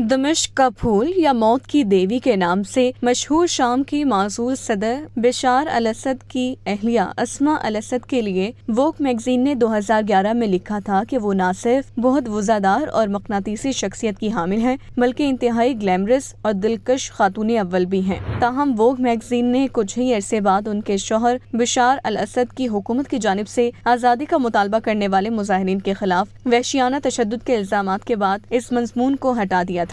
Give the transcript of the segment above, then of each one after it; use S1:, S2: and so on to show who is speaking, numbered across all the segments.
S1: दमिश्क का फूल या मौत की देवी के नाम से मशहूर शाम की मासूल सदर बशार अल-असद की अहलिया अस्मा अल-असद के लिए वोग मैगजीन ने 2011 में लिखा था कि वो न सिर्फ बहुत वज़ादार और मकनातीसी शख्सियत की हामिल हैं, बल्कि इंतहाई ग्लैमरस और दिलकश खातून अव्वल भी हैं। ताहम वोग मैगजीन ने कुछ ही अरसे बाद उनके शौहर बशार अल-असद की हुकूमत की जानिब से आज़ादी का मुतालबा करने वाले मुजाहिरीन के खिलाफ वहशियाना तशद्दुद के इल्जामात के बाद इस मज़मून को हटा दिया था।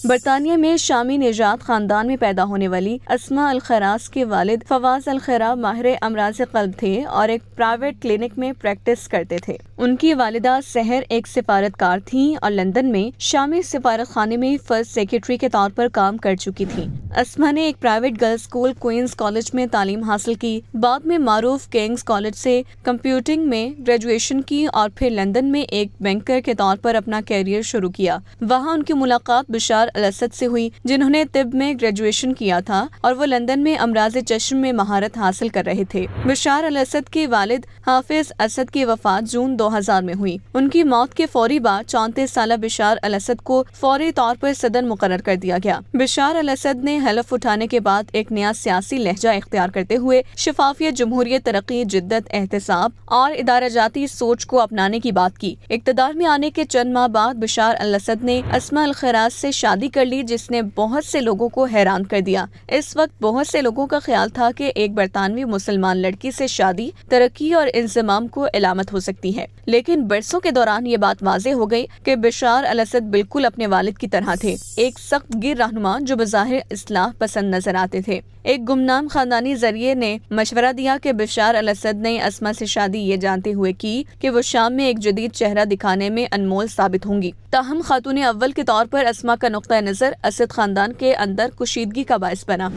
S1: बरतानिया में शामी निजात खानदान में पैदा होने वाली अस्मा अल-खरास के वालिद फवाज अल-खरा माहिर अमराज़ क़ल्ब थे और एक प्राइवेट क्लिनिक में प्रैक्टिस करते थे। उनकी वालिदा सहर एक सिफारतकार थीं और लंदन में शामी सिफारत खाने में फर्स्ट सेक्रेटरी के तौर पर काम कर चुकी थीं। अस्मा ने एक private girls school Queen's College में तालीम हासिल की, बाद में मारूफ किंग्स कॉलेज से कंप्यूटिंग में ग्रेजुएशन की और फिर लंदन में एक बैंकर के तौर पर अपना कैरियर शुरू किया। वहाँ उनकी मुलाकात बशार अल-असद से हुई, जिन्होंने तिब में ग्रेजुएशन किया था और वो लंदन में अमराज़े चश्म में महारत हासिल कर रहे थे। बशार अल-असद के वालिद हाफिज असद की वफात जून 2000 में हुई। उनकी मौत के फौरी बाद 34 साला बशार अल-असद को फौरी तौर पर सदर मुकर्रर कर दिया गया। बशार अल-असद ने हलफ उठाने के बाद एक नया सियासी लहजा इख्तियार करते हुए शफाफियत, जमहूरियत, तरक्की, जिद्दत, एहतसाब और इदाराजाती सोच को अपनाने की बात की। इक़्तिदार में आने के चंद माह बाद बशार अल-असद ने अस्मा अल-खरास से शादी कर ली, जिसने बहुत से लोगों को हैरान कर दिया। इस वक्त बहुत से लोगों का ख्याल था कि एक बरतानवी मुसलमान लड़की से शादी तरक्की और इंज़माम को इलामत हो सकती है, लेकिन बरसों के दौरान ये बात वाज़ेह हो गई कि बशार अल-असद बिल्कुल अपने वालिद की तरह थे, एक सख्त गिर रहनुमा जो बज़ाहिर इस्लाह पसंद नजर आते थे। एक गुमनाम खानदानी जरिए ने मशवरा दिया कि बशार अल-असद ने अस्मा से शादी ये जानते हुए की कि वो शाम में एक जदीद चेहरा दिखाने में अनमोल साबित होंगी। ताहम खातून अव्वल के तौर पर अस्मा का नुक्ता नजर असद खानदान के अंदर कुशीदगी का बायस बना।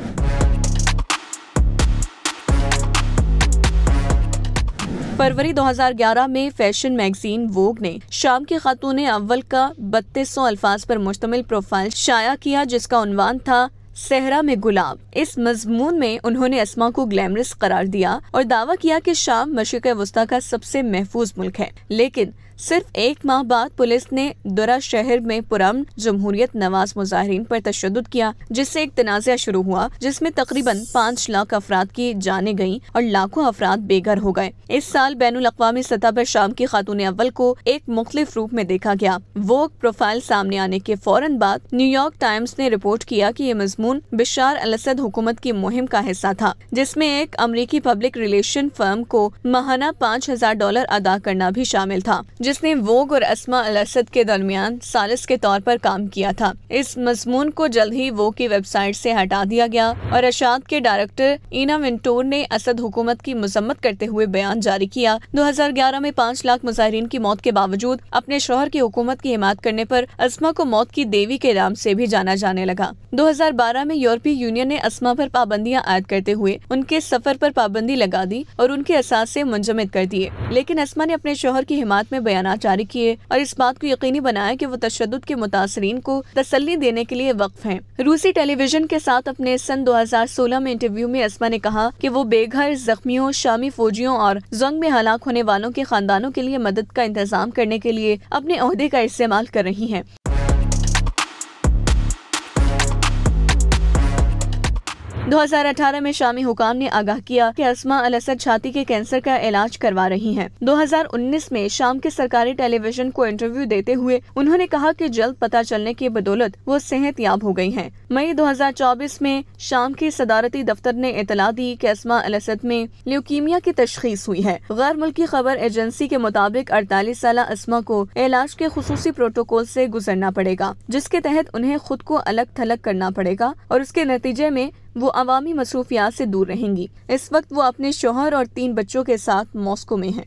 S1: फरवरी 2011 में फैशन मैगजीन वोग ने शाम के खातून अव्वल का 3200 अल्फाज पर मुश्तमिल प्रोफाइल शाया किया, जिसका उन्वान था सहरा में गुलाब। इस मजमून में उन्होंने अस्मा को ग्लैमरस करार दिया और दावा किया कि शाम मशरिक़ वस्ता का सबसे महफूज मुल्क है। लेकिन सिर्फ एक माह बाद पुलिस ने दुरा शहर में पुरअमन जमहूरियत नवाज मुजाहिरीन पर तशद्दुद किया, जिससे एक तनाज़ा शुरू हुआ, जिसमें तकरीबन 5 लाख अफराद की जानें गईं और लाखों अफराद बेघर हो गए। इस साल बैनुल अक़वामी सतह पर शाम की खातून अव्वल को एक मुख्तलिफ रूप में देखा गया। वोग प्रोफाइल सामने आने के फौरन बाद न्यूयॉर्क टाइम्स ने रिपोर्ट किया कि ये मजमून बशार अल-असद हुकूमत की मुहिम का हिस्सा था, जिसमें एक अमरीकी पब्लिक रिलेशन फर्म को माहाना $5000 अदा करना भी शामिल था, जिसने वोग और अस्मा अल-असद के दरमियान सालिस के तौर पर काम किया था। इस मजमून को जल्द ही वोग की वेबसाइट से हटा दिया गया और अशात के डायरेक्टर इना विंटोर ने असद हुकूमत की मजम्मत करते हुए बयान जारी किया। 2011 में 5 लाख मुजाहिरीन की मौत के बावजूद अपने शौहर की हुकूमत की हिमायत करने पर अस्मा को मौत की देवी के नाम से भी जाना जाने लगा। 2012 में यूरोपीय यूनियन ने अस्मा पर पाबंदियां आयद करते हुए उनके सफर पर पाबंदी लगा दी और उनके असासे मुंजमद कर दिए, लेकिन अस्मा ने अपने शौहर की हिमायत में बयान जारी किए और इस बात को यकीनी बनाया कि वो तशद्दुद के मुतासरीन को तसल्ली देने के लिए वक्फ हैं। रूसी टेलीविजन के साथ अपने सन 2016 में इंटरव्यू में अस्मा ने कहा कि वो बेघर, जख्मियों, शामी फौजियों और जंग में हलाक होने वालों के खानदानों के लिए मदद का इंतजाम करने के लिए अपने ओहदे का इस्तेमाल कर रही हैं। 2018 में शामी हुकाम ने आगाह किया कि अस्मा अल-असद छाती के कैंसर का इलाज करवा रही हैं। 2019 में शाम के सरकारी टेलीविजन को इंटरव्यू देते हुए उन्होंने कहा कि जल्द पता चलने की बदौलत वो सेहत याब हो गई हैं। मई 2024 में शाम के सदारती दफ्तर ने इतला दी कि अस्मा अल-असद में ल्यूकीमिया की तशखीस हुई है। गैर मुल्की खबर एजेंसी के मुताबिक 48 साला अस्मा को इलाज के खुसूसी प्रोटोकॉल से गुजरना पड़ेगा, जिसके तहत उन्हें खुद को अलग थलग करना पड़ेगा और उसके नतीजे में वो अवामी मसरूफियात से दूर रहेंगी। इस वक्त वो अपने शौहर और 3 बच्चों के साथ मॉस्को में हैं।